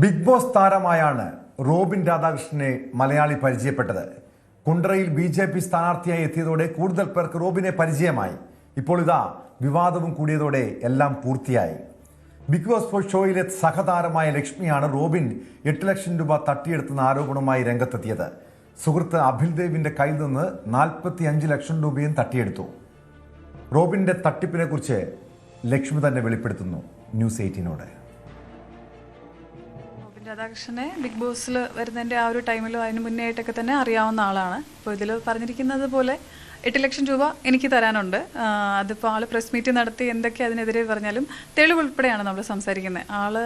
Big boss താരമായാണ് Robin രാധാകൃഷ്ണനെ Malayali പരിചയപ്പെട്ടത്. കുണ്ടറയിൽ BJP സ്ഥാനാർത്ഥിയായി എത്തിയതോടെ കൂടുതൽ പേർക്ക് റോബിനെ പരിചയമായി. ഇപ്പോൾ ഇതാ വിവാദവും കൂടിയതോടെ എല്ലാം പൂർത്തിയായി. ബിഗ് ബോസ് ഷോയിലെ സഹതാരമായ ലക്ഷ്മിയാണ് റോബിൻ 8 ലക്ഷം രൂപ തട്ടിയെടുത്തുന്ന ആരോപണവുമായി രംഗത്തെത്തിയത്. സുഹൃത്ത് അഭിൽ ദേവിന്റെ കയ്യിൽ നിന്ന് 45 ലക്ഷം രൂപയും തട്ടിയെടുത്തു. റോബിന്റെ തട്ടിപ്പിനെ കുറിച്ച് ലക്ഷ്മി തന്നെ വെളിപ്പെടുത്തുന്നു ന്യൂസ് 18നോട്. രാധാകൃഷ്ണനെ ബിഗ് ബോസിൽ വരുന്നതിൻ്റെ ആ ഒരു ടൈമിലും അതിന് മുന്നേ ആയിട്ടൊക്കെ തന്നെ അറിയാവുന്ന ആളാണ്. ഇപ്പോൾ ഇതിൽ പറഞ്ഞിരിക്കുന്നത് പോലെ 8 ലക്ഷം രൂപ എനിക്ക് തരാനുണ്ട്. അതിപ്പോൾ ആൾ പ്രസ് മീറ്റ് നടത്തി എന്തൊക്കെ അതിനെതിരെ പറഞ്ഞാലും തെളിവ് ഉൾപ്പെടെയാണ് നമ്മൾ സംസാരിക്കുന്നത്. ആൾ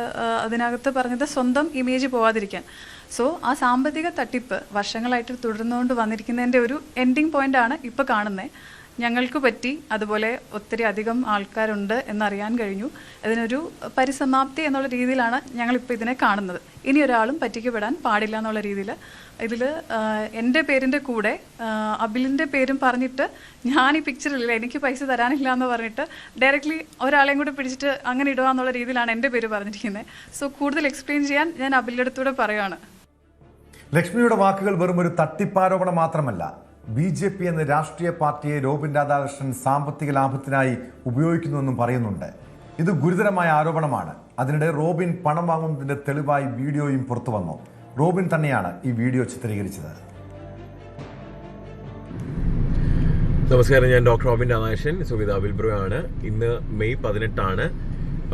അതിനകത്ത് പറഞ്ഞത് സ്വന്തം ഇമേജ് പോവാതിരിക്കാൻ. സോ ആ സാമ്പത്തിക തട്ടിപ്പ് വർഷങ്ങളായിട്ട് തുടർന്നുകൊണ്ട് വന്നിരിക്കുന്നതിൻ്റെ ഒരു എൻഡിങ് പോയിൻ്റാണ് ഇപ്പോൾ കാണുന്നത്. ഞങ്ങൾക്ക് പറ്റി, അതുപോലെ ഒത്തിരി അധികം ആൾക്കാരുണ്ട് എന്നറിയാൻ കഴിഞ്ഞു. അതിനൊരു പരിസമാപ്തി എന്നുള്ള രീതിയിലാണ് ഞങ്ങളിപ്പോൾ ഇതിനെ കാണുന്നത്. ഇനി ഒരാളും പറ്റിക്കപ്പെടാൻ പാടില്ല എന്നുള്ള രീതിയിൽ ഇതിൽ എൻ്റെ പേരിൻ്റെ കൂടെ അബിലിൻ്റെ പേരും പറഞ്ഞിട്ട് ഞാൻ ഈ പിക്ചറിലില്ല, എനിക്ക് പൈസ തരാനില്ല എന്ന് പറഞ്ഞിട്ട് ഡയറക്റ്റ്ലി ഒരാളെയും കൂടെ പിടിച്ചിട്ട് അങ്ങനെ ഇടുക എന്നുള്ള രീതിയിലാണ് എൻ്റെ പേര് പറഞ്ഞിരിക്കുന്നത്. സോ കൂടുതൽ എക്സ്പ്ലെയിൻ ചെയ്യാൻ ഞാൻ അബിലിൻ്റെ അടുത്തൂടെ പറയുകയാണ്. ലക്ഷ്മിയുടെ വാക്കുകൾ വെറും ഒരു തട്ടിപ്പാരോപണം മാത്രമല്ല, BJP എന്ന രാഷ്ട്രീയ പാർട്ടിയെ റോബിൻ രാധാകൃഷ്ണൻ സാമ്പത്തിക ലാഭത്തിനായി ഉപയോഗിക്കുന്നുവെന്നും പറയുന്നുണ്ട്. ഇത് ഗുരുതരമായ ആരോപണമാണ്. അതിനിടെ റോബിൻ പണം വാങ്ങുന്നതിന്റെ തെളിവായി വീഡിയോയും പുറത്തു വന്നു. റോബിൻ തന്നെയാണ് ഈ വീഡിയോ ചിത്രീകരിച്ചത്. നമസ്കാരം, ഞാൻ ഡോക്ടർ റോബിൻ രാധാകൃഷ്ണൻ, സുവിധ വിൽബ്രോ ആണ്. ഇന്ന് മെയ് 18.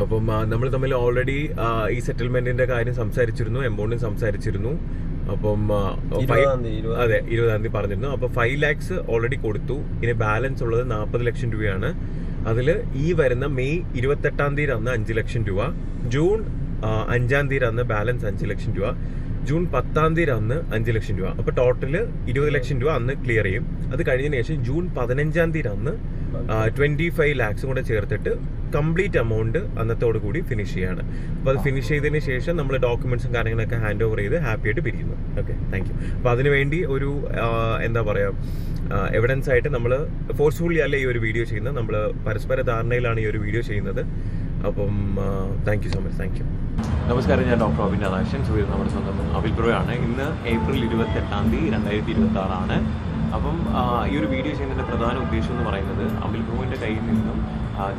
അപ്പം നമ്മൾ തമ്മിൽ ഓൾറെഡി ഈ സെറ്റിൽമെന്റിന്റെ കാര്യം സംസാരിച്ചിരുന്നു, എമൗണ്ടും സംസാരിച്ചിരുന്നു. അപ്പം അതെ, 20-ാം തീയതി പറഞ്ഞിരുന്നു. അപ്പോൾ 5 lakhs ഓൾറെഡി കൊടുത്തു. ഇനി ബാലൻസ് ഉള്ളത് 40 ലക്ഷം രൂപയാണ്. അതിൽ ഈ വരുന്ന മെയ് 28-ാം തീയതി അന്ന് 5 ലക്ഷം രൂപ, ജൂൺ 5-ാം തീയതി അന്ന് ബാലൻസ് 5 ലക്ഷം രൂപ, ജൂൺ 10-ാം തീയതി അന്ന് 5 ലക്ഷം രൂപ. അപ്പോൾ ടോട്ടല് 20 ലക്ഷം രൂപ അന്ന് ക്ലിയർ ചെയ്യും. അത് കഴിഞ്ഞതിന് ശേഷം ജൂൺ 15-ാം തീയതി അന്ന് 25 lakhs കൂടെ ചേർത്തിട്ട് കംപ്ലീറ്റ് എമൗണ്ട് അന്നത്തോടു കൂടി ഫിനിഷ് ചെയ്യാണ്. അപ്പോൾ അത് ഫിനിഷ് ചെയ്തതിന് ശേഷം നമ്മൾ ഡോക്യുമെന്റ്സും കാര്യങ്ങളൊക്കെ ഹാൻഡ് ഓവർ ചെയ്ത് ഹാപ്പി ആയിട്ട് പിരിക്കുന്നു. Okay, thank you. അപ്പോൾ അതിനുവേണ്ടി ഒരു എന്താ പറയുക, എവിഡൻസ് ആയിട്ട് നമ്മൾ ഫോഴ്സ്ഫുള്ളി അല്ല ഈ ഒരു വീഡിയോ ചെയ്യുന്നത്, നമ്മൾ പരസ്പര ധാരണയിലാണ് ഈ ഒരു വീഡിയോ ചെയ്യുന്നത്. അപ്പം thank you so much, thank you. നമസ്കാരം, ഞാൻ ഡോക്ടർ റോബിൻ രാധാകൃഷ്ണൻ, സുഹൃത്ത് നമ്മുടെ സ്വന്തം അവിൽ ബ്രോ ആണ്. ഇന്ന് ഏപ്രിൽ 28-ാം തീയതി 2026. അപ്പം ഈ ഒരു വീഡിയോ ചെയ്യുന്നതിൻ്റെ പ്രധാന ഉദ്ദേശം എന്ന് പറയുന്നത്, അവിൽ ബ്രോവിൻ്റെ കയ്യിൽ നിന്നും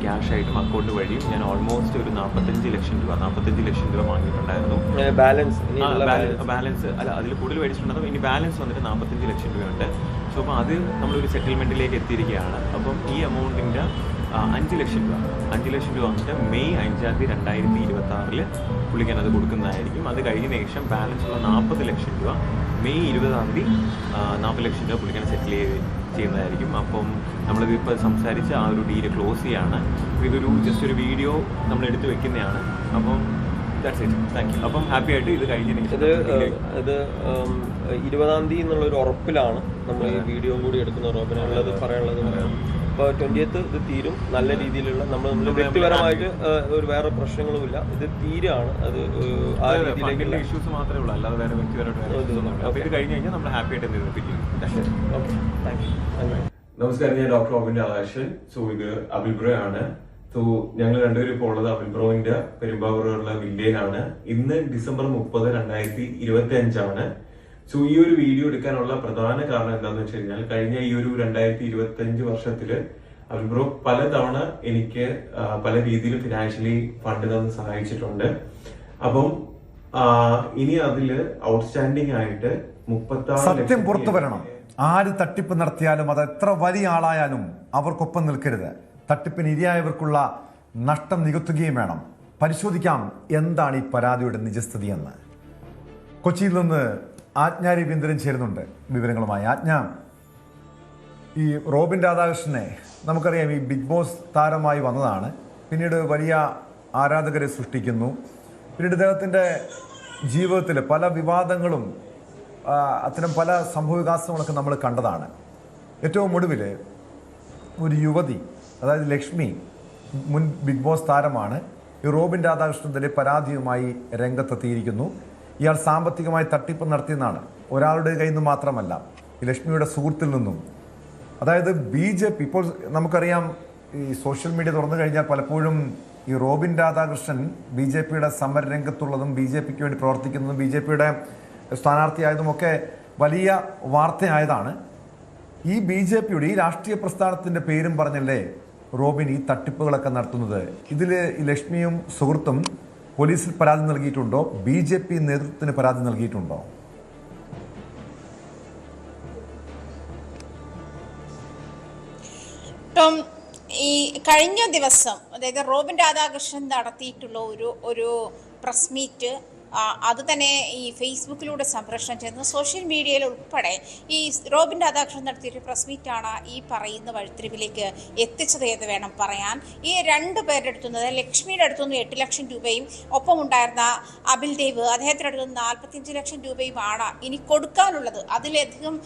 ക്യാഷ് ആയിട്ടും അക്കൗണ്ട് വഴിയും ഞാൻ ഓൾമോസ്റ്റ് ഒരു 45 ലക്ഷം രൂപ വാങ്ങിയിട്ടുണ്ടായിരുന്നു. ബാലൻസ് അല്ല, അതിൽ കൂടുതൽ മേടിച്ചിട്ടുണ്ടായിരുന്നു. ഇനി ബാലൻസ് വന്നിട്ട് 45 ലക്ഷം രൂപയുണ്ട്. സോ അപ്പോൾ അത് നമ്മളൊരു സെറ്റിൽമെൻറ്റിലേക്ക് എത്തിയിരിക്കുകയാണ്. അപ്പം ഈ എമൗണ്ടിൻ്റെ 5 ലക്ഷം രൂപ വന്നിട്ട് മെയ് 5-ാം തീയതി 2026 പുള്ളിക്കാൻ അത് കൊടുക്കുന്നതായിരിക്കും. അത് കഴിഞ്ഞ ശേഷം ബാലൻസ് ഉള്ള 40 ലക്ഷം രൂപ മെയ് 20-ാം തീയതി 40 ലക്ഷം രൂപ പുള്ളിക്കാൻ സെറ്റിൽ ചെയ്യുന്നതായിരിക്കും. അപ്പം നമ്മളിതിപ്പോൾ സംസാരിച്ച് ആ ഒരു ഡീല് ക്ലോസ് ചെയ്യാണ്. ഇതൊരു ജസ്റ്റ് ഒരു വീഡിയോ നമ്മൾ എടുത്ത് വെക്കുന്നതാണ്. അപ്പം ദാറ്റ്സ് ഇറ്റ്, താങ്ക് യു. അപ്പം ഹാപ്പി ആയിട്ട് ഇത് കഴിഞ്ഞതിന് ഇത് 20-ാം തീയതി എന്നുള്ളൊരു ഉറപ്പിലാണ് നമ്മൾ ഈ വീഡിയോ കൂടി എടുക്കുന്ന. റോബിനുള്ളത് പറയാനുള്ളത് പറയാം. അപ്പോൾ 20th ഇത് തീരും. നല്ല രീതിയിലുള്ള നമ്മൾ വ്യക്തിപരമായിട്ട് ഒരു വേറെ പ്രശ്നങ്ങളുമില്ല. ഇത് തീരാണ്. അത് ആ രീതിയിലേക്കുള്ള ഇഷ്യൂസ് മാത്രമേ ഉള്ളൂ, അല്ലാതെ വേറെ വ്യക്തിപരമായിട്ട്. അപ്പോൾ ഇത് കഴിഞ്ഞ് കഴിഞ്ഞാൽ നമ്മൾ ഹാപ്പി ആയിട്ട് നിർത്തിക്കും. Okay, thank you. നമസ്കാരം, ഞാൻ ഡോക്ടർ റോബിൻ രാധാകൃഷ്ണൻ. സോ ഇത് അവിൽ ബ്രോ ആണ്. സോ ഞങ്ങൾ രണ്ടുപേരും ഇപ്പോൾ ഉള്ളത് അവിൽ ബ്രോവിന്റെ പെരുമ്പാവൂരുള്ള വില്ലേജാണ്. ഇന്ന് ഡിസംബർ 30, 2025. സോ ഈ ഒരു വീഡിയോ എടുക്കാനുള്ള പ്രധാന കാരണം എന്താണെന്ന് വെച്ച് കഴിഞ്ഞാൽ, കഴിഞ്ഞ ഈ ഒരു 2025 വർഷത്തില് അവിൽ ബ്രോ പലതവണ എനിക്ക് പല രീതിയിൽ ഫിനാൻഷ്യലി ഫണ്ട് തന്ന് സഹായിച്ചിട്ടുണ്ട്. അപ്പം ഇനി അതില് ഔട്ട്സ്റ്റാൻഡിംഗ് ആയിട്ട് 36 സത്യം പുറത്തു വരണം. ആര് തട്ടിപ്പ് നടത്തിയാലും അത് എത്ര വലിയ ആളായാലും അവർക്കൊപ്പം നിൽക്കരുത്. തട്ടിപ്പിന് ഇരയായവർക്കുള്ള നഷ്ടം നികത്തുകയും വേണം. പരിശോധിക്കാം എന്താണ് ഈ പരാതിയുടെ നിജസ്ഥിതി എന്ന്. കൊച്ചിയിൽ നിന്ന് ആജ്ഞ രവീന്ദ്രൻ ചേരുന്നുണ്ട് വിവരങ്ങളുമായി. ആജ്ഞ, ഈ റോബിൻ രാധാകൃഷ്ണനെ നമുക്കറിയാം, ഈ ബിഗ് ബോസ് താരമായി വന്നതാണ്. പിന്നീട് വലിയ ആരാധകരെ സൃഷ്ടിക്കുന്നു. പിന്നീട് ഇദ്ദേഹത്തിൻ്റെ ജീവിതത്തിൽ പല വിവാദങ്ങളും അത്തരം പല സംഭവവികാസങ്ങളൊക്കെ നമ്മൾ കണ്ടതാണ്. ഏറ്റവും ഒടുവിൽ ഒരു യുവതി, അതായത് ലക്ഷ്മി, മുൻ ബിഗ് ബോസ് താരമാണ്, ഈ റോബിൻ രാധാകൃഷ്ണൻ്റെ പരാതിയുമായി രംഗത്തെത്തിയിരിക്കുന്നു. ഇയാൾ സാമ്പത്തികമായി തട്ടിപ്പ് നടത്തിയെന്നാണ്. ഒരാളുടെ കയ്യിൽ നിന്ന് മാത്രമല്ല, ഈ ലക്ഷ്മിയുടെ സുഹൃത്തിൽ നിന്നും. അതായത് BJP ഇപ്പോൾ നമുക്കറിയാം, ഈ സോഷ്യൽ മീഡിയ തുറന്നു കഴിഞ്ഞാൽ പലപ്പോഴും ഈ റോബിൻ രാധാകൃഷ്ണൻ BJPയുടെ സമരരംഗത്തുള്ളതും BJPക്ക് വേണ്ടി പ്രവർത്തിക്കുന്നതും BJPയുടെ സ്ഥാനാർത്ഥിയായതുമൊക്കെ വലിയ വാർത്തയായതാണ്. ഈ BJPയുടെ ഈ രാഷ്ട്രീയ പ്രസ്ഥാനത്തിൻ്റെ പേരും പറഞ്ഞല്ലേ റോബിൻ ഈ തട്ടിപ്പുകളൊക്കെ നടത്തുന്നത്. ഇതിൽ ലക്ഷ്മിയും സുഹൃത്തും പോലീസിൽ പരാതി നൽകിയിട്ടുണ്ടോ? BJP നേതൃത്വത്തിന് പരാതി നൽകിയിട്ടുണ്ടോ? ഈ കഴിഞ്ഞ ദിവസം അതായത് റോബിൻ രാധാകൃഷ്ണൻ നടത്തിയിട്ടുള്ള ഒരു പ്രസ് മീറ്റ് അത് തന്നെ ഈ ഫേസ്ബുക്കിലൂടെ സംപ്രേഷണം ചെയ്യുന്നു. സോഷ്യൽ മീഡിയയിൽ ഉൾപ്പെടെ ഈ റോബിൻ രാധാകൃഷ്ണൻ നടത്തിയൊരു പ്രസ് മീറ്റാണ് ഈ പറയുന്ന വഴിത്തിരിവിലേക്ക് എത്തിച്ചത് എന്ന് വേണം പറയാൻ. ഈ രണ്ട് പേരുടെ അടുത്തുനിന്ന്, ലക്ഷ്മിയുടെ അടുത്തുനിന്ന് 8 ലക്ഷം രൂപയും ഒപ്പമുണ്ടായിരുന്ന അബിൽ ദേവ് അദ്ദേഹത്തിൻ്റെ അടുത്തുനിന്ന് 45 ലക്ഷം രൂപയുമാണ് ഇനി കൊടുക്കാനുള്ളത്. അതിലധികം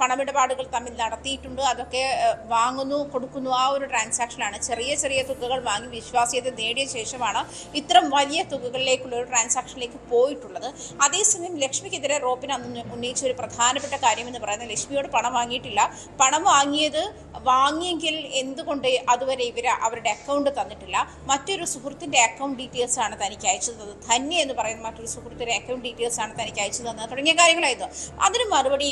പണമിടപാടുകൾ തമ്മിൽ നടത്തിയിട്ടുണ്ട്. അതൊക്കെ വാങ്ങുന്നു കൊടുക്കുന്നു, ആ ഒരു ട്രാൻസാക്ഷനാണ്. ചെറിയ ചെറിയ തുകകൾ വാങ്ങി വിശ്വാസ്യത നേടിയ ശേഷമാണ് ഇത്തരം വലിയ തുകകളിലേക്കുള്ള ഒരു ട്രാൻസാക്ഷനിലേക്ക് പോയിട്ടുള്ളത്. അതേസമയം ലക്ഷ്മിക്കെതിരെ റോബിൻ അന്ന് ഉന്നയിച്ച ഒരു പ്രധാനപ്പെട്ട കാര്യം എന്ന് പറയുന്നത് ലക്ഷ്മിയോട് പണം വാങ്ങിയിട്ടില്ല, പണം വാങ്ങിയെങ്കിൽ എന്തുകൊണ്ട് അതുവരെ അവരുടെ അക്കൗണ്ട് തന്നിട്ടില്ല, മറ്റൊരു സുഹൃത്തിന്റെ അക്കൗണ്ട് ഡീറ്റെയിൽസ് ആണ് തനിക്ക് അയച്ചു തന്നത്, ധന്യ എന്ന് പറയുന്ന മറ്റൊരു സുഹൃത്തിന്റെ അക്കൗണ്ട് ഡീറ്റെയിൽസ് ആണ് തനിക്ക് അയച്ചു തന്നത് തുടങ്ങിയ കാര്യങ്ങളായിരുന്നു. അതിന് മറുപടി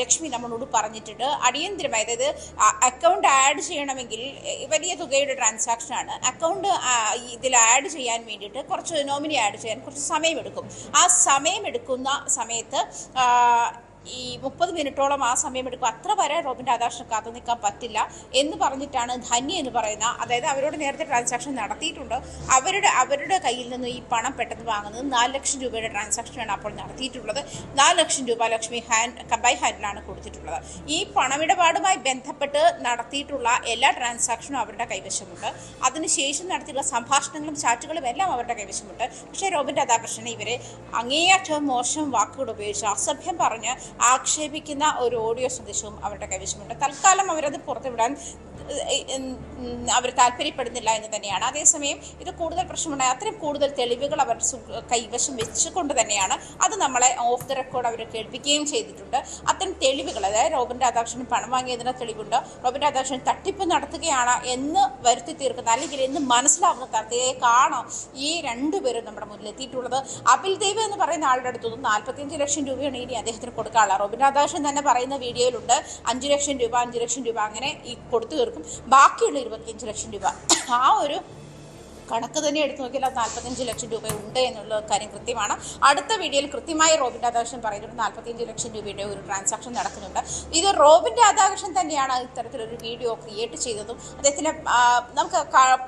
ലക്ഷ്മി നമ്മളോട് പറഞ്ഞിട്ടുണ്ട്. അടിയന്തരമായി, അതായത് അക്കൗണ്ട് ആഡ് ചെയ്യണമെങ്കിൽ വലിയ തുകയുടെ ട്രാൻസാക്ഷൻ ആണ്, അക്കൗണ്ട് ഇതിൽ ആഡ് ചെയ്യാൻ വേണ്ടിയിട്ട് കുറച്ച് നോമിനി ആഡ് ചെയ്യാൻ കുറച്ച് സമയമെടുക്കും. ആ സമയമെടുക്കുന്ന സമയത്ത് ഈ 30 മിനിറ്റോളം ആ സമയമെടുക്കും. അത്ര വരെ റോബിൻ രാധാകൃഷ്ണൻ കാത്തു നിൽക്കാൻ പറ്റില്ല എന്ന് പറഞ്ഞിട്ടാണ് ധന്യ എന്ന് പറയുന്ന, അതായത് അവരോട് നേരത്തെ ട്രാൻസാക്ഷൻ നടത്തിയിട്ടുണ്ട്, അവരുടെ കയ്യിൽ നിന്ന് ഈ പണം പെട്ടെന്ന് വാങ്ങുന്നത് 4 ലക്ഷം രൂപയുടെ ട്രാൻസാക്ഷനാണ് അപ്പോൾ നടത്തിയിട്ടുള്ളത്. 4 ലക്ഷം രൂപ ലക്ഷ്മി ബൈ ഹാൻഡിലാണ് കൊടുത്തിട്ടുള്ളത്. ഈ പണമിടപാടുമായി ബന്ധപ്പെട്ട് നടത്തിയിട്ടുള്ള എല്ലാ ട്രാൻസാക്ഷനും അവരുടെ കൈവശമുണ്ട്. അതിനുശേഷം നടത്തിയിട്ടുള്ള സംഭാഷണങ്ങളും ചാറ്റുകളും എല്ലാം അവരുടെ കൈവശമുണ്ട്. പക്ഷേ റോബിൻ രാധാകൃഷ്ണൻ ഇവരെ അങ്ങേയറ്റം മോശം വാക്കുകൾ ഉപയോഗിച്ച് അസഭ്യം പറഞ്ഞ് ആക്ഷേപിക്കുന്ന ഒരു ഓഡിയോ സന്ദേശവും അവരുടെ കൈവശമുണ്ട്. തൽക്കാലം അവരത് പുറത്തുവിടാൻ അവർ താല്പര്യപ്പെടുന്നില്ല എന്ന് തന്നെയാണ്. അതേസമയം ഇത് കൂടുതൽ പ്രശ്നമുണ്ടായി അത്രയും കൂടുതൽ തെളിവുകൾ അവർ കൈവശം വെച്ചുകൊണ്ട് തന്നെയാണ് അത് നമ്മളെ ഓഫ് ദ റെക്കോർഡ് അവർ കേൾപ്പിക്കുകയും ചെയ്തിട്ടുണ്ട്. അത്തരം തെളിവുകൾ, അതായത് റോബിൻ രാധാകൃഷ്ണൻ പണം വാങ്ങിയതിന് തെളിവുണ്ട്, റോബിൻ രാധാകൃഷ്ണൻ തട്ടിപ്പ് നടത്തുകയാണ് എന്ന് വരുത്തി തീർക്കുന്ന അല്ലെങ്കിൽ എന്ന് മനസ്സിലാവുന്ന തരത്തിലേക്കാണ് ഈ രണ്ടുപേരും നമ്മുടെ മുന്നിലെത്തിയിട്ടുള്ളത്. അബിൽ ദേവ് എന്ന് പറയുന്ന ആളുടെ അടുത്തുനിന്ന് 45 ലക്ഷം രൂപയാണ് ഇനി അദ്ദേഹത്തിന് കൊടുക്കാനുള്ളത്. റോബിൻ രാധാകൃഷ്ണൻ തന്നെ പറയുന്ന വീഡിയോയിലുണ്ട് 5 ലക്ഷം രൂപ അങ്ങനെ ഈ കൊടുത്തു തീർക്കും. ബാക്കിയുള്ള 25 ലക്ഷം രൂപ ആ ഒരു കണക്ക് തന്നെ എടുത്തു നോക്കിയാൽ 45 ലക്ഷം രൂപ ഉണ്ട് എന്നുള്ള കാര്യം കൃത്യമാണ്. അടുത്ത വീഡിയോയിൽ കൃത്യമായി റോബിൻ രാധാകൃഷ്ണൻ പറയുന്നത് 45 ലക്ഷം രൂപയുടെ ഒരു ട്രാൻസാക്ഷൻ നടക്കുന്നുണ്ട്. ഇത് റോബിൻ രാധാകൃഷ്ണൻ തന്നെയാണ് ഇത്തരത്തിലൊരു വീഡിയോ ക്രിയേറ്റ് ചെയ്തതും. അദ്ദേഹത്തിന് നമുക്ക്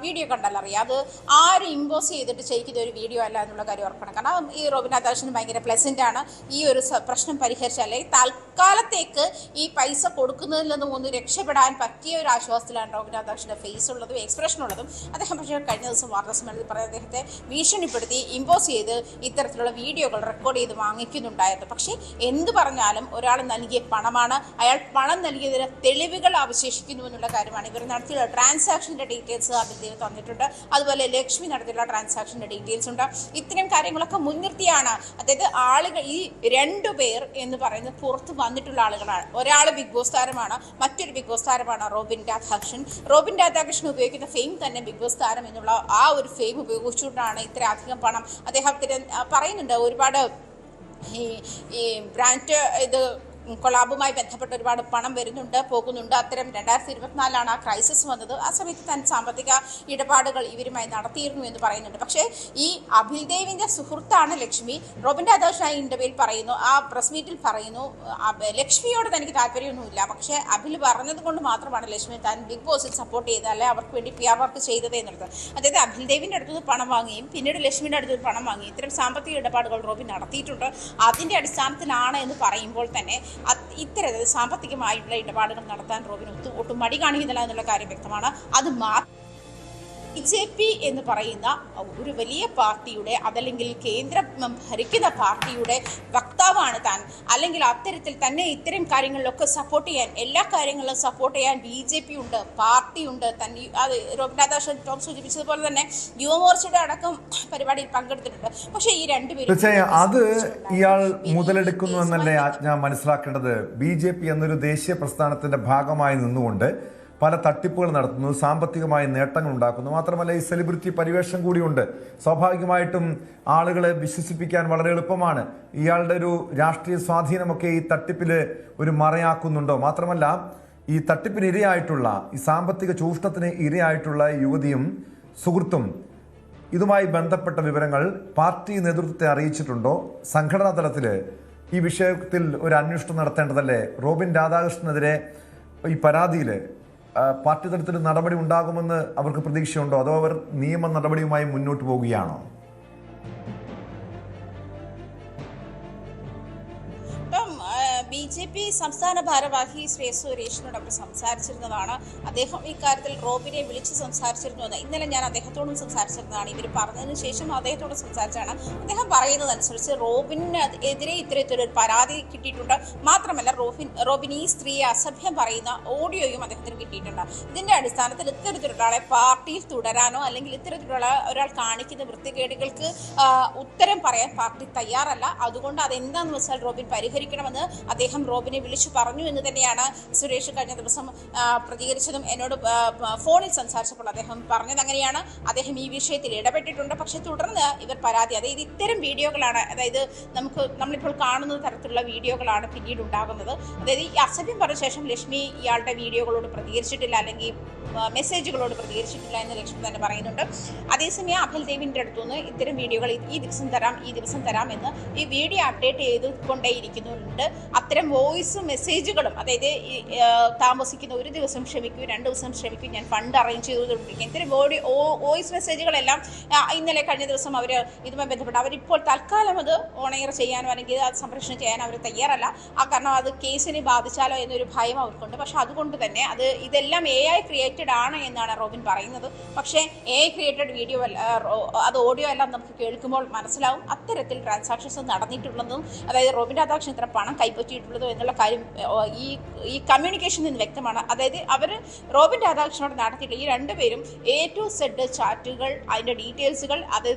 വീഡിയോ കണ്ടാൽ അറിയാം അത് ആരും ഇമ്പോസ് ചെയ്തിട്ട് ചെയ്യിക്കുന്ന ഒരു വീഡിയോ അല്ല എന്നുള്ള കാര്യം ഉറപ്പാണ്. കാരണം ഈ റോബിൻ രാധാകൃഷ്ണൻ ഭയങ്കര പ്ലസന്റ് ആണ്. ഈ ഒരു പ്രശ്നം പരിഹരിച്ചാലേ തൽക്കാലത്തേക്ക് ഈ പൈസ കൊടുക്കുന്നതിൽ നിന്നും ഒന്ന് രക്ഷപ്പെടാൻ പറ്റിയ ഒരു ആശ്വാസത്തിലാണ് റോബിൻ രാധാകൃഷ്ണന്റെ ഫേസ് ഉള്ളതും എക്സ്പ്രഷൻ ഉള്ളതും. അദ്ദേഹം പക്ഷേ കഴിഞ്ഞ ദിവസം വാർത്താസമ്മേളനത്തിൽ പറഞ്ഞ അദ്ദേഹത്തെ ഭീഷണിപ്പെടുത്തി ഇമ്പോസ് ചെയ്ത് ഇത്തരത്തിലുള്ള വീഡിയോകൾ റെക്കോർഡ് ചെയ്ത് വാങ്ങിക്കുന്നുണ്ടായിരുന്നു. പക്ഷേ എന്ത് പറഞ്ഞാലും ഒരാൾ നൽകിയ പണമാണ്, അയാൾ പണം നൽകിയതിന് തെളിവുകൾ അവശേഷിക്കുന്നു എന്നുള്ള കാര്യമാണ്. ഇവർ നടത്തിയുള്ള ട്രാൻസാക്ഷൻ്റെ ഡീറ്റെയിൽസ് അബിൽ ദേവ് തന്നിട്ടുണ്ട്. അതുപോലെ ലക്ഷ്മി നടത്തിയുള്ള ട്രാൻസാക്ഷൻ്റെ ഡീറ്റെയിൽസ് ഉണ്ട്. ഇത്തരം കാര്യങ്ങളൊക്കെ മുൻനിർത്തിയാണ്, അതായത് ആളുകൾ ഈ 2 പേർ എന്ന് പറയുന്നത് പുറത്ത് വന്നിട്ടുള്ള ആളുകളാണ്. ഒരാൾ ബിഗ് ബോസ് താരമാണ്, മറ്റൊരു ബിഗ് ബോസ് താരമാണ് റോബിൻ രാധാകൃഷ്ണൻ. റോബിൻ രാധാകൃഷ്ണൻ ഉപയോഗിക്കുന്ന ഫെയിം തന്നെ ബിഗ് ബോസ് താരം എന്നുള്ള ആ ഒരു ഫെയിം ഉപയോഗിച്ചുകൊണ്ടാണ് ഇത്ര അധികം പണം അദ്ദേഹത്തിന് പറയുന്നുണ്ട്. ഒരുപാട് ഈ ബ്രാൻഡ് ഇത് കൊളാബുമായി ബന്ധപ്പെട്ട് ഒരുപാട് പണം വരുന്നുണ്ട് പോകുന്നുണ്ട്. അത്തരം 2024 ആ ക്രൈസിസ് വന്നത്. ആ സമയത്ത് തന്നെ സാമ്പത്തിക ഇടപാടുകൾ ഇവരുമായി നടത്തിയിരുന്നു എന്ന് പറയുന്നുണ്ട്. പക്ഷേ ഈ അബിൽ ദേവിൻ്റെ സുഹൃത്താണ് ലക്ഷ്മി. റോബിൻ രാധാകൃഷ്ണൻ ഇന്റർവ്യൂവിൽ പറയുന്നു, ആ പ്രസ് മീറ്റിൽ പറയുന്നു, ലക്ഷ്മിയോട് തനിക്ക് താല്പര്യമൊന്നുമില്ല, പക്ഷേ അബിൽ പറഞ്ഞത് കൊണ്ട് മാത്രമാണ് ലക്ഷ്മി താൻ ബിഗ് ബോസിൽ സപ്പോർട്ട് ചെയ്തത്, അല്ലെ അവർക്ക് വേണ്ടി PR വർക്ക് ചെയ്തത് എന്നുള്ളത്. അതായത് അബിൽ ദേവിൻ്റെ അടുത്ത് പണം വാങ്ങിയും പിന്നീട് ലക്ഷ്മിയുടെ അടുത്ത് പണം വാങ്ങി ഇത്തരം സാമ്പത്തിക ഇടപാടുകൾ റോബിൻ നടത്തിയിട്ടുണ്ട്. അതിൻ്റെ അടിസ്ഥാനത്തിലാണ് എന്ന് പറയുമ്പോൾ തന്നെ ഇത്തരത്തിൽ സാമ്പത്തികമായിട്ടുള്ള ഇടപാടുകൾ നടത്താൻ റോബിൻ ഒട്ടും മടി കാണിക്കുന്നില്ല എന്നുള്ള കാര്യം വ്യക്തമാണ്. അത് BJP എന്ന് പറയുന്ന ഒരു വലിയ പാർട്ടിയുടെ അതല്ലെങ്കിൽ കേന്ദ്രം ഭരിക്കുന്ന പാർട്ടിയുടെ വക്താവാണ് താൻ, അല്ലെങ്കിൽ അത്തരത്തിൽ തന്നെ ഇത്തരം കാര്യങ്ങളിലൊക്കെ സപ്പോർട്ട് ചെയ്യാൻ, എല്ലാ കാര്യങ്ങളിലും സപ്പോർട്ട് ചെയ്യാൻ BJP ഉണ്ട്, പാർട്ടിയുണ്ട്. തന്നെ അത് റോബിൻ രാധാകൃഷ്ണൻ ടോം സൂചിപ്പിച്ചതുപോലെ തന്നെ യുവമോർച്ചയുടെ അടക്കം പരിപാടിയിൽ പങ്കെടുത്തിട്ടുണ്ട്. പക്ഷേ ഈ രണ്ടുപേരും അത് ഇയാൾ മുതലെടുക്കുന്നു എന്നല്ലേ ആജ്ഞ മനസ്സിലാക്കേണ്ടത്. BJP എന്നൊരു ദേശീയ പ്രസ്ഥാനത്തിന്റെ ഭാഗമായി നിന്നുകൊണ്ട് പല തട്ടിപ്പുകൾ നടത്തുന്നു, സാമ്പത്തികമായ നേട്ടങ്ങൾ ഉണ്ടാക്കുന്നു. മാത്രമല്ല ഈ സെലിബ്രിറ്റി പരിവേഷം കൂടിയുണ്ട്. സ്വാഭാവികമായിട്ടും ആളുകളെ വിശ്വസിപ്പിക്കാൻ വളരെ എളുപ്പമാണ്. ഇയാളുടെ ഒരു രാഷ്ട്രീയ സ്വാധീനമൊക്കെ ഈ തട്ടിപ്പിൽ ഒരു മറയാക്കുന്നുണ്ടോ? മാത്രമല്ല ഈ തട്ടിപ്പിന് ഇരയായിട്ടുള്ള, ഈ സാമ്പത്തിക ചൂഷണത്തിന് ഇരയായിട്ടുള്ള യുവതിയും സുഹൃത്തും ഇതുമായി ബന്ധപ്പെട്ട വിവരങ്ങൾ പാർട്ടി നേതൃത്വത്തെ അറിയിച്ചിട്ടുണ്ടോ? സംഘടനാ തലത്തിൽ ഈ വിഷയത്തിൽ ഒരു അന്വേഷണം നടത്തേണ്ടതല്ലേ? റോബിൻ രാധാകൃഷ്ണനെതിരെ ഈ പരാതിയിൽ പാർട്ടി തലത്തിൽ നടപടി ഉണ്ടാകുമെന്ന് അവർക്ക് പ്രതീക്ഷയുണ്ടോ? അതോ അവർ നിയമ നടപടിയുമായി മുന്നോട്ട് പോവുകയാണോ? BJP സംസ്ഥാന ഭാരവാഹി ശ്രീ സുരേഷിനോട് അവർ സംസാരിച്ചിരുന്നതാണ്. അദ്ദേഹം ഇക്കാര്യത്തിൽ റോബിനെ വിളിച്ച് സംസാരിച്ചിരുന്നു. ഇന്നലെ ഞാൻ അദ്ദേഹത്തോടും സംസാരിച്ചിരുന്നതാണ്. ഇവർ പറഞ്ഞതിന് ശേഷം അദ്ദേഹത്തോട് സംസാരിച്ചാണ്. അദ്ദേഹം പറയുന്നതനുസരിച്ച് റോബിനെതിരെ ഇത്തരത്തിലൊരു പരാതി കിട്ടിയിട്ടുണ്ട്. മാത്രമല്ല റോബിൻ ഈ സ്ത്രീയെ അസഭ്യം പറയുന്ന ഓഡിയോയും അദ്ദേഹത്തിന് കിട്ടിയിട്ടുണ്ട്. ഇതിന്റെ അടിസ്ഥാനത്തിൽ ഇത്തരത്തിലുള്ള പാർട്ടിയിൽ തുടരാനോ അല്ലെങ്കിൽ ഇത്തരത്തിലുള്ള ഒരാൾ കാണിക്കുന്ന വൃത്തികേടുകൾക്ക് ഉത്തരം പറയാൻ പാർട്ടി തയ്യാറല്ല. അതുകൊണ്ട് അതെന്താണെന്ന് വെച്ചാൽ റോബിൻ പരിഹരിക്കണമെന്ന് അദ്ദേഹം റോബിനെ വിളിച്ചു പറഞ്ഞു എന്ന് തന്നെയാണ് സുരേഷ് കഴിഞ്ഞ ദിവസം പ്രതികരിച്ചതും. എന്നോട് ഫോണിൽ സംസാരിച്ചപ്പോൾ അദ്ദേഹം പറഞ്ഞത് അങ്ങനെയാണ്. അദ്ദേഹം ഈ വിഷയത്തിൽ ഇടപെട്ടിട്ടുണ്ട്. പക്ഷെ തുടർന്ന് ഇവർ പരാതി, അതായത് ഇത്തരം വീഡിയോകളാണ്, അതായത് നമ്മളിപ്പോൾ കാണുന്ന തരത്തിലുള്ള വീഡിയോകളാണ് പിന്നീട് ഉണ്ടാകുന്നത്. അതായത് ഈ അസഭ്യം പറഞ്ഞ ശേഷം ലക്ഷ്മി ഇയാളുടെ വീഡിയോകളോട് പ്രതികരിച്ചിട്ടില്ല, അല്ലെങ്കിൽ മെസ്സേജുകളോട് പ്രതികരിച്ചിട്ടില്ല എന്ന് ലക്ഷ്മി തന്നെ പറയുന്നുണ്ട്. അതേസമയം അഭിൽദേവിൻ്റെ അടുത്തുനിന്ന് ഇത്തരം വീഡിയോകൾ ഈ ദിവസം തരാം എന്ന് ഈ വീഡിയോ അപ്ഡേറ്റ് ചെയ്തുകൊണ്ടേയിരിക്കുന്നുണ്ട്. അത്തരം വോയിസ് മെസ്സേജുകളും, അതായത് താമസിക്കുന്ന ഒരു ദിവസം ക്ഷമിക്കൂ, 2 ദിവസം ക്ഷമിക്കൂ, ഞാൻ ഫണ്ട് അറേഞ്ച് ചെയ്തുകൊണ്ടിരിക്കും, ഇത്തരം വോയിസ് മെസ്സേജുകളെല്ലാം ഇന്നലെ കഴിഞ്ഞ ദിവസം അവർ ഇതുമായി ബന്ധപ്പെട്ട് അവരിപ്പോൾ തൽക്കാലം അത് ഓണെയർ ചെയ്യാനോ അല്ലെങ്കിൽ അത് സംപ്രേഷണം ചെയ്യാനോ അവർ തയ്യാറല്ല. കാരണം അത് കേസിനെ ബാധിച്ചാലോ എന്നൊരു ഭയം അവർക്കുണ്ട്. പക്ഷെ അതുകൊണ്ട് തന്നെ ഇതെല്ലാം AI ക്രിയേറ്റഡ് ആണ് എന്നാണ് റോബിൻ പറയുന്നത്. പക്ഷേ AI ക്രിയേറ്റഡ് വീഡിയോ അത് ഓഡിയോ എല്ലാം നമുക്ക് കേൾക്കുമ്പോൾ മനസ്സിലാവും അത്തരത്തിൽ ട്രാൻസാക്ഷൻസ് നടന്നിട്ടുള്ളതും, അതായത് റോബിൻ രാധാകൃഷ്ണൻ ഇത്ര പണം കൈപ്പറ്റിയിട്ടുള്ളതോ എന്നുള്ള കാര്യം ഈ കമ്മ്യൂണിക്കേഷനിൽ നിന്ന് വ്യക്തമാണ്. അതായത് അവർ റോബിൻ രാധാകൃഷ്ണനോട് നടത്തിയിട്ട് ഈ രണ്ടുപേരും A to Z ചാറ്റുകൾ, അതിൻ്റെ ഡീറ്റെയിൽസുകൾ, അത്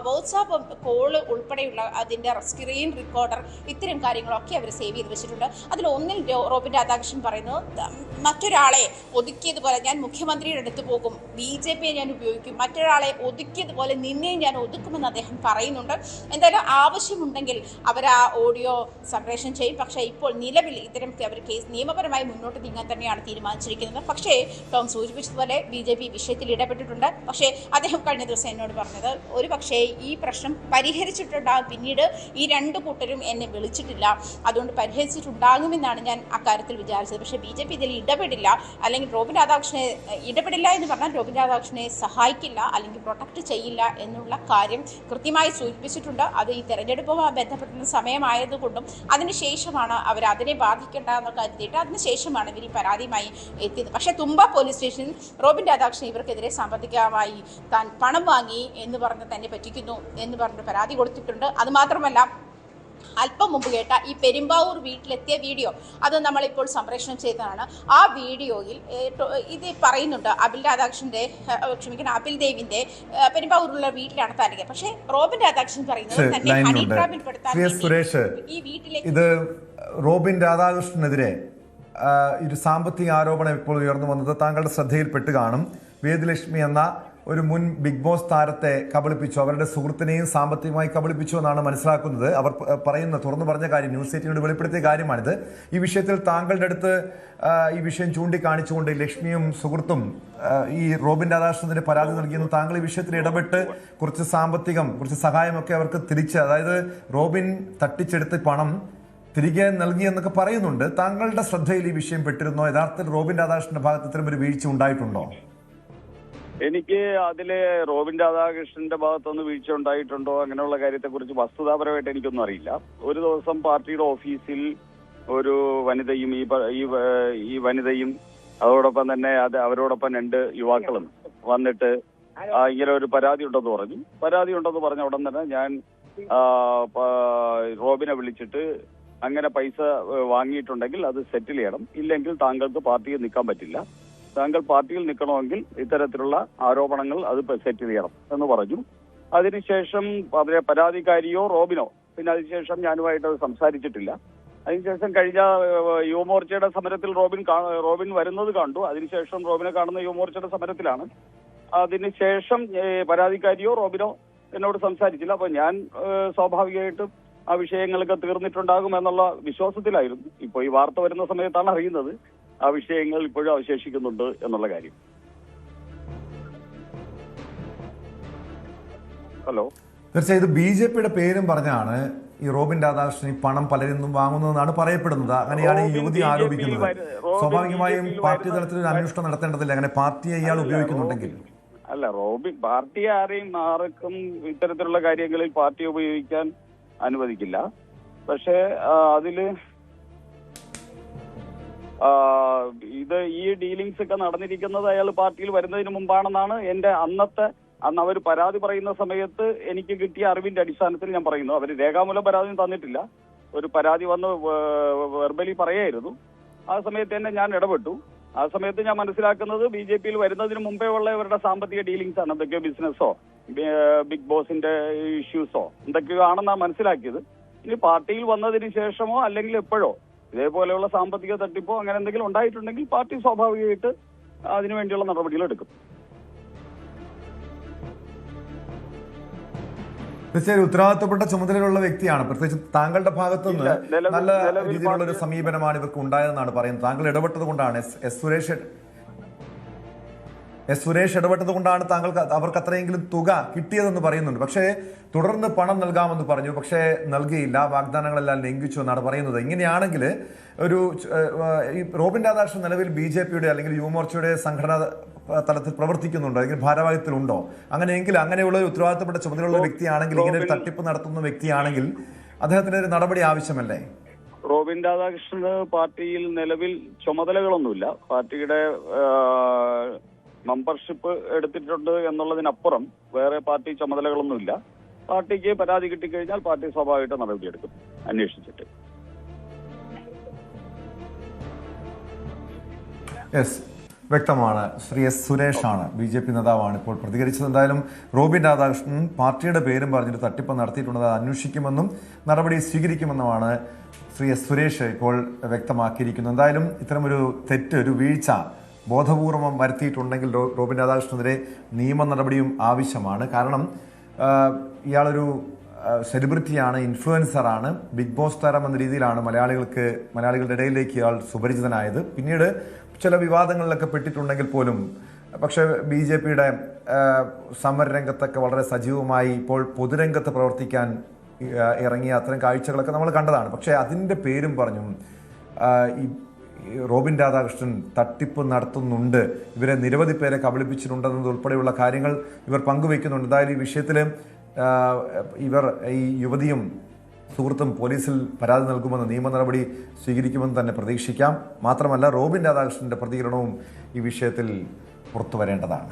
വാട്സാപ്പ് കോള് ഉൾപ്പെടെയുള്ള അതിൻ്റെ സ്ക്രീൻ റെക്കോർഡർ, ഇത്തരം കാര്യങ്ങളൊക്കെ അവർ സേവ് ചെയ്ത് വെച്ചിട്ടുണ്ട്. അതിലൊന്നിൽ റോബിൻ രാധാകൃഷ്ണൻ പറയുന്നത് മറ്റൊരാളെ ഒതുക്കിയതുപോലെ ഞാൻ മുഖ്യമന്ത്രിയുടെ അടുത്ത് പോകും, BJPയെ ഞാൻ ഉപയോഗിക്കും, മറ്റൊരാളെ ഒതുക്കിയതുപോലെ നിന്നെയും ഞാൻ ഒതുക്കുമെന്ന് അദ്ദേഹം പറയുന്നുണ്ട്. എന്തായാലും ആവശ്യമുണ്ടെങ്കിൽ അവർ ആ ഓഡിയോ സംപ്രേഷണം ചെയ്യും. പക്ഷേ ഇപ്പോൾ നിലവിൽ ഇത്തരം അവർ കേസ് നിയമപരമായി മുന്നോട്ട് നീങ്ങാൻ തന്നെയാണ് തീരുമാനിച്ചിരിക്കുന്നത്. പക്ഷേ ടോം സൂചിപ്പിച്ചതുപോലെ BJP വിഷയത്തിൽ ഇടപെട്ടിട്ടുണ്ട്. പക്ഷേ അദ്ദേഹം കഴിഞ്ഞ ദിവസം എന്നോട് പറഞ്ഞത് ഒരു പക്ഷേ ഈ പ്രശ്നം പരിഹരിച്ചിട്ടുണ്ടാകും, പിന്നീട് ഈ 2 കൂട്ടരും എന്നെ വിളിച്ചിട്ടില്ല, അതുകൊണ്ട് പരിഹരിച്ചിട്ടുണ്ടാകുമെന്നാണ് ഞാൻ അക്കാര്യത്തിൽ വിചാരിച്ചത്. പക്ഷേ BJP ഇതിൽ ഇടപെടില്ല, അല്ലെങ്കിൽ റോബിൻ രാധാകൃഷ്ണനെ ഇടപെടില്ല എന്ന് പറഞ്ഞാൽ റോബിൻ രാധാകൃഷ്ണനെ സഹായിക്കില്ല അല്ലെങ്കിൽ പ്രൊട്ടക്ട് ചെയ്യില്ല എന്നുള്ള കാര്യം കൃത്യമായി സൂചിപ്പിച്ചിട്ടുണ്ട്. അത് ഈ തെരഞ്ഞെടുപ്പുമായി ബന്ധപ്പെട്ടുള്ള സമയമായതുകൊണ്ടും അതിനുശേഷമാണ് അവർ അതിനെ ബാധിക്കേണ്ട എന്ന് കരുതിയിട്ട് അതിനുശേഷമാണ് ഇവർ ഈ പരാതിയുമായി എത്തിയത്. പക്ഷേ തുമ്പ പോലീസ് സ്റ്റേഷനിൽ റോബിൻ രാധാകൃഷ്ണൻ ഇവർക്കെതിരെ സാമ്പത്തികമായി താൻ പണം വാങ്ങി എന്ന് പറഞ്ഞ് തന്നെ പറ്റിക്കുന്നു എന്ന് പറഞ്ഞ് പരാതി കൊടുത്തിട്ടുണ്ട്. അതുമാത്രമല്ല അല്പം മുമ്പ് കേട്ട ഈ പെരുമ്പാവൂർ വീട്ടിലെത്തിയ വീഡിയോ അത് നമ്മളിപ്പോൾ സംപ്രേഷണം ചെയ്തതാണ്. ആ വീഡിയോയിൽ ഇത് പറയുന്നുണ്ട് അഭിൽദേവിന്റെ പെരുമ്പാവൂരിലുള്ള വീട്ടിലാണ് താനിക. പക്ഷേ റോബിൻ രാധാകൃഷ്ണൻ പറയുന്നത് തന്നെ ഹണി ട്രാപ്പിൽ പെടുത്താൻ ഈ വീട്ടിലേക്ക് ഇത് റോബിൻ രാധാകൃഷ്ണനെതിരെ ഒരു സാമ്പത്തിക ആരോപണം ഇപ്പോൾ ഉയർന്നു വന്നത് താങ്കളുടെ ശ്രദ്ധയിൽപ്പെട്ട് കാണും. വേദലക്ഷ്മി എന്ന ഒരു മുൻ ബിഗ് ബോസ് താരത്തെ കബളിപ്പിച്ചു, അവരുടെ സുഹൃത്തിനെയും സാമ്പത്തികമായി കബളിപ്പിച്ചു എന്നാണ് മനസ്സിലാക്കുന്നത്. അവർ തുറന്നു പറഞ്ഞ കാര്യം, ന്യൂസ് 18 വെളിപ്പെടുത്തിയ കാര്യമാണിത്. ഈ വിഷയത്തിൽ താങ്കളുടെ അടുത്ത് ഈ വിഷയം ചൂണ്ടിക്കാണിച്ചുകൊണ്ട് ലക്ഷ്മിയും സുഹൃത്തും ഈ റോബിൻ രാധാകൃഷ്ണന് പരാതി നൽകിയെന്ന് താങ്കൾ ഈ വിഷയത്തിൽ ഇടപെട്ട് കുറച്ച് സഹായമൊക്കെ അവർക്ക് തിരിച്ച്, അതായത് റോബിൻ തട്ടിച്ചെടുത്ത് പണം തിരികെ നൽകിയെന്നൊക്കെ പറയുന്നുണ്ട്. താങ്കളുടെ ശ്രദ്ധയിൽ ഈ വിഷയം പെട്ടിരുന്നോ? യഥാർത്ഥത്തിൽ റോബിൻ രാധാകൃഷ്ണന്റെ ഭാഗത്ത് ഇത്തരം ഒരു വീഴ്ച ഉണ്ടായിട്ടുണ്ടോ? എനിക്ക് അതില് റോബിൻ രാധാകൃഷ്ണന്റെ ഭാഗത്തുനിന്ന് വീഴ്ച ഉണ്ടായിട്ടുണ്ടോ അങ്ങനെയുള്ള കാര്യത്തെക്കുറിച്ച് വസ്തുതാപരമായിട്ട് എനിക്കൊന്നും അറിയില്ല. ഒരു ദിവസം പാർട്ടിയുടെ ഓഫീസിൽ ഒരു വനിതയും ഈ വനിതയും അതോടൊപ്പം തന്നെ അവരോടൊപ്പം 2 യുവാക്കളും വന്നിട്ട് ഇങ്ങനെ ഒരു പരാതി ഉണ്ടെന്ന് പറഞ്ഞ ഉടൻ തന്നെ ഞാൻ റോബിനെ വിളിച്ചിട്ട് അങ്ങനെ പൈസ വാങ്ങിയിട്ടുണ്ടെങ്കിൽ അത് സെറ്റിൽ ചെയ്യണം, ഇല്ലെങ്കിൽ താങ്കൾക്ക് പാർട്ടിയിൽ നിൽക്കാൻ പറ്റില്ല, താങ്കൾ പാർട്ടിയിൽ നിൽക്കണമെങ്കിൽ ഇത്തരത്തിലുള്ള ആരോപണങ്ങൾ അത് സെറ്റിൽ ചെയ്യണം എന്ന് പറഞ്ഞു. അതിനുശേഷം അതിലെ പരാതിക്കാരിയോ റോബിനോ പിന്നെ അതിനുശേഷം ഞാനുമായിട്ട് അത് സംസാരിച്ചിട്ടില്ല. അതിനുശേഷം കഴിഞ്ഞ യുവമോർച്ചയുടെ സമരത്തിൽ റോബിൻ വരുന്നത് കണ്ടു. അതിനുശേഷം റോബിനെ കാണുന്ന യുവമോർച്ചയുടെ സമരത്തിലാണ്. അതിനുശേഷം പരാതിക്കാരിയോ റോബിനോ എന്നോട് സംസാരിച്ചില്ല. അപ്പൊ ഞാൻ സ്വാഭാവികമായിട്ടും ആ വിഷയങ്ങളൊക്കെ തീർന്നിട്ടുണ്ടാകും എന്നുള്ള വിശ്വാസത്തിലായിരുന്നു. ഇപ്പോൾ ഈ വാർത്ത വരുന്ന സമയത്താണ് അറിയുന്നത് ആ വിഷയങ്ങൾ ഇപ്പോഴും അവശേഷിക്കുന്നുണ്ട് എന്നുള്ള കാര്യം. ഹലോ, തീർച്ചയായും ഇത് BJPയുടെ പേരും പറഞ്ഞാണ് ഈ റോബിൻ രാധാകൃഷ്ണൻ ഈ പണം പലരിൽ നിന്നും വാങ്ങുന്നതെന്നാണ് പറയപ്പെടുന്നത്. അങ്ങനെയാണ് ഈ യുവതി ആരോപിക്കുന്നത്. സ്വാഭാവികമായും പാർട്ടി തലത്തിൽ ഒരു അന്വേഷണം നടത്തേണ്ടതില്ല, അങ്ങനെ പാർട്ടിയെ ഇയാൾ ഉപയോഗിക്കുന്നുണ്ടെങ്കിൽ. അല്ല, റോബിൻ പാർട്ടി ആർക്കും ഇത്തരത്തിലുള്ള കാര്യങ്ങളിൽ പാർട്ടി ഉപയോഗിക്കാൻ അനുവദിക്കില്ല. പക്ഷേ അതില് ഈ ഡീലിങ്സ് ഒക്കെ നടന്നിരിക്കുന്നത് അയാൾ പാർട്ടിയിൽ വരുന്നതിന് മുമ്പാണെന്നാണ് എന്റെ അന്ന് അവർ പരാതി പറയുന്ന സമയത്ത് എനിക്ക് കിട്ടിയ അറിവിന്റെ അടിസ്ഥാനത്തിൽ ഞാൻ പറയുന്നു. അവർ രേഖാമൂലം പരാതി തന്നിട്ടില്ല. ഒരു പരാതി വന്ന് വെർബലി പറയായിരുന്നു. ആ സമയത്ത് തന്നെ ഞാൻ ഇടപെട്ടു. ആ സമയത്ത് ഞാൻ മനസ്സിലാക്കുന്നത് BJPയിൽ വരുന്നതിന് മുമ്പേ ഉള്ള ഇവരുടെ സാമ്പത്തിക ഡീലിങ്സ് ആണ്. എന്തൊക്കെയോ ബിസിനസ്സോ ബിഗ് ബോസിന്റെ ഇഷ്യൂസോ എന്തൊക്കെയോ ആണെന്നാണ് മനസ്സിലാക്കിയത്. ഇനി പാർട്ടിയിൽ വന്നതിന് ശേഷമോ അല്ലെങ്കിൽ എപ്പോഴോ ഇതേപോലെയുള്ള സാമ്പത്തിക തട്ടിപ്പോ അങ്ങനെ എന്തെങ്കിലും ഉണ്ടായിട്ടുണ്ടെങ്കിൽ പാർട്ടി സ്വാഭാവികമായിട്ട് അതിനുവേണ്ടിയുള്ള നടപടികൾ എടുക്കും. തീർച്ചയായും ഉത്തരവാദിത്തപ്പെട്ട ചുമതലയിലുള്ള വ്യക്തിയാണ്. പ്രത്യേകിച്ച് താങ്കളുടെ ഭാഗത്തു നിന്ന് നല്ല രീതിയിലുള്ള ഒരു സമീപനമാണ് ഇവർക്ക് ഉണ്ടായതെന്നാണ് പറയുന്നത്. താങ്കൾ ഇടപെട്ടത് കൊണ്ടാണ്, എസ് സുരേഷ് ഇടപെട്ടത് കൊണ്ടാണ് അവർക്ക് അത്രയെങ്കിലും തുക കിട്ടിയതെന്ന് പറയുന്നുണ്ട്. പക്ഷേ തുടർന്ന് പണം നൽകാമെന്ന് പറഞ്ഞു, പക്ഷേ നൽകിയില്ല, വാഗ്ദാനങ്ങളെല്ലാം ലംഘിച്ചു എന്നാണ് പറയുന്നത്. ഇങ്ങനെയാണെങ്കിൽ ഈ റോബിൻ രാധാകൃഷ്ണൻ നിലവിൽ BJPയുടെ അല്ലെങ്കിൽ യുവമോർച്ചയുടെ സംഘടനാ തലത്തിൽ പ്രവർത്തിക്കുന്നുണ്ടോ, അല്ലെങ്കിൽ ഭാരവാഹിത്വത്തിലുണ്ടോ? അങ്ങനെയെങ്കിൽ അങ്ങനെയുള്ള ഒരു ഉത്തരവാദിത്തപ്പെട്ട ചുമതലയുള്ള വ്യക്തിയാണെങ്കിൽ, ഇങ്ങനെ ഒരു തട്ടിപ്പ് നടത്തുന്ന വ്യക്തിയാണെങ്കിൽ അദ്ദേഹത്തിന് ഒരു നടപടി ആവശ്യമല്ലേ? റോബിൻ രാധാകൃഷ്ണന് പാർട്ടിയിൽ നിലവിൽ ചുമതലകളൊന്നുമില്ല. പാർട്ടിയുടെ മെമ്പർഷിപ്പ് എടുത്തിട്ടുണ്ട് എന്നുള്ളതിനപ്പുറം വേറെ പാർട്ടി ചുമതലകളൊന്നുമില്ല. പാർട്ടിക്ക് പരാതി കിട്ടിക്കഴിഞ്ഞാൽ പാർട്ടി സ്വാഭാവികമായിട്ട് നടപടിയെടുക്കും അന്വേഷിച്ചിട്ട്. വ്യക്തമാണ്. ശ്രീ എസ് സുരേഷാണ്, BJP നേതാവാണ് ഇപ്പോൾ പ്രതികരിച്ചത്. എന്തായാലും റോബിൻ രാധാകൃഷ്ണൻ പാർട്ടിയുടെ പേരും പറഞ്ഞിട്ട് തട്ടിപ്പ് നടത്തിയിട്ടുള്ളത് അന്വേഷിക്കുമെന്നും നടപടി സ്വീകരിക്കുമെന്നുമാണ് ശ്രീ എസ് സുരേഷ് ഇപ്പോൾ വ്യക്തമാക്കിയിരിക്കുന്നത്. എന്തായാലും ഇത്തരമൊരു ഒരു വീഴ്ച ബോധപൂർവം വരുത്തിയിട്ടുണ്ടെങ്കിൽ റോബിൻ രാധാകൃഷ്ണനെതിരെ നിയമ നടപടിയും ആവശ്യമാണ്. കാരണം ഇയാളൊരു സെലിബ്രിറ്റിയാണ്, ഇൻഫ്ലുവൻസറാണ്, ബിഗ് ബോസ് താരം എന്ന രീതിയിലാണ് മലയാളികളുടെ ഇടയിലേക്ക് ഇയാൾ സുപരിചിതനായത്. പിന്നീട് ചില വിവാദങ്ങളിലൊക്കെ പെട്ടിട്ടുണ്ടെങ്കിൽ പോലും പക്ഷേ BJPയുടെ സമരരംഗത്തൊക്കെ വളരെ സജീവമായി ഇപ്പോൾ പൊതുരംഗത്ത് പ്രവർത്തിക്കാൻ ഇറങ്ങിയ അത്തരം കാഴ്ചകളൊക്കെ നമ്മൾ കണ്ടതാണ്. പക്ഷേ അതിൻ്റെ പേരും പറഞ്ഞും ഈ റോബിൻ രാധാകൃഷ്ണൻ തട്ടിപ്പ് നടത്തുന്നുണ്ട്, ഇവരെ നിരവധി പേരെ കബളിപ്പിച്ചിട്ടുണ്ടെന്നതുൾപ്പെടെയുള്ള കാര്യങ്ങൾ ഇവർ പങ്കുവയ്ക്കുന്നുണ്ട്. എന്തായാലും ഈ വിഷയത്തിൽ ഈ യുവതിയും സുഹൃത്തും പോലീസിൽ പരാതി നൽകുമെന്ന്, നിയമ നടപടി സ്വീകരിക്കുമെന്ന് തന്നെ പ്രതീക്ഷിക്കാം. മാത്രമല്ല റോബിൻ രാധാകൃഷ്ണന്റെ പ്രതികരണവും ഈ വിഷയത്തിൽ പുറത്തു വരേണ്ടതാണ്.